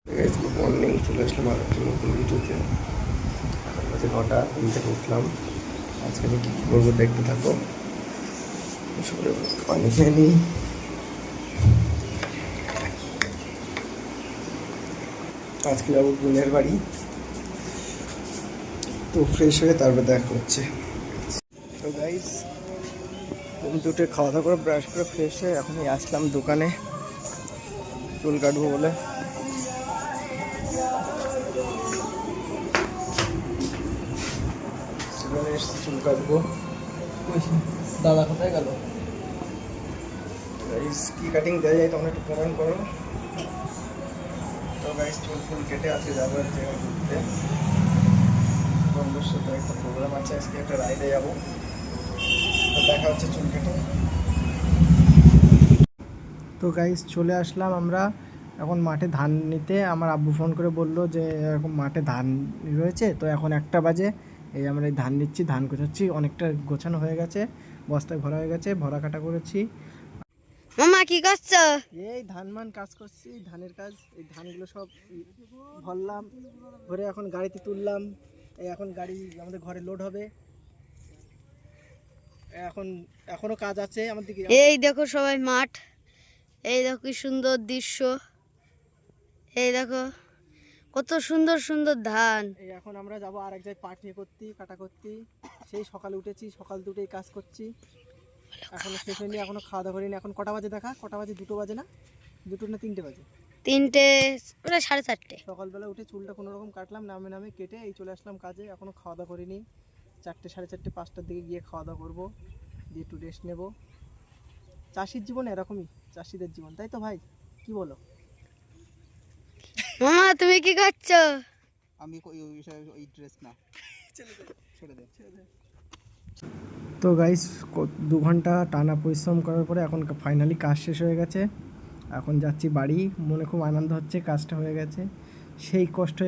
Good morning, চলে আসলাম আর একটা নতুন ভিডিওতে। এখন বাজে 9টা, ঘুম থেকে উঠলাম। আজকে আমি কী কী করবো দেখতে থাকো। সকালে পানি খেয়ে নিই। আজকে যাবো বোনের বাড়ি, তো ফ্রেশ হয়ে তারপর দেখা হচ্ছে। তো গাইস, ঘুম থেকে উঠে খাওয়া দাওয়া করে ব্রাশ করে ফ্রেশ হয়ে এখনই আসলাম দোকানে চুল কাটবো বলে। এসেছি চুল কাটবো। দাদা কোথায় গেল? গাইস, কি কাটিং দেওয়া যায় তখন একটু কমেন্ট করো। তো গাইস, চুল ফুল কেটে আজকে যাবো এক জায়গায় ঘুরতে। বন্ধুর সাথে একটা প্রোগ্রাম আছে, আজকে একটা রাইডে যাবো। তো দেখা হচ্ছে চুল কেটে। তো গাইস, চলে আসলাম আমরা এখন মাঠে ধান নিতে। আমার আব্বু ফোন করে বললো যে এরকম মাঠে ধান রয়েছে, তো এখন 1টা বাজে। এই আমরা এই ধান নিচ্ছি, ধান গোছাচ্ছি। অনেকটা গোছানো হয়ে গেছে, বস্তায় ভরা হয়ে গেছে, ভরা কাটা করেছি। মামা কি করছো? এই ধান মান কাজ করছি, ধানের কাজ। এই ধানগুলো সব ভরলাম, ভরে এখন গাড়িতে তুললাম। এই এখন গাড়ি আমাদের ঘরে লোড হবে। এখনো কাজ আছে আমার দিকে। এই দেখো সবাই মাঠ, এই দেখো কি সুন্দর দৃশ্য, এই দেখো কত সুন্দর সুন্দর ধান। এই এখন আমরা যাবো আর এক জায়গায় পাট নিয়ে কাটা করতে। সেই সকালে উঠেছি, সকাল দুটোই কাজ করছি, এখনো শেষ হয়নি, এখনো খাওয়া দাওয়া করিনি। এখন কটা বাজে দেখা? কটা বাজে? 2টো বাজে না? 2টো না 3টে বাজে? 3টে, ওটা 4:30। সকালবেলা উঠে চুলটা কোনো রকম কাটলাম, নামে নামে কেটে এই চলে আসলাম কাজে। এখনো খাওয়া দাওয়া করিনি। 4টে, 4:30, 5টার দিকে গিয়ে খাওয়া দাওয়া করবো, দিয়ে একটু রেস্ট নেবো। চাষির জীবন এরকমই, চাষিদের জীবন, তাই তো ভাই? কি বলো? মামা তুমি কি করছো? আমি ওই ড্রেস না, ছেড়ে দে। তো গাইস, 2 ঘন্টা টানা পরিশ্রম করার পরে এখন ফাইনালি কাজ শেষ হয়ে গেছে। এখন যাচ্ছি বাড়ি, মনে খুব আনন্দ হচ্ছে, কাজটা হয়ে গেছে। সেই কষ্ট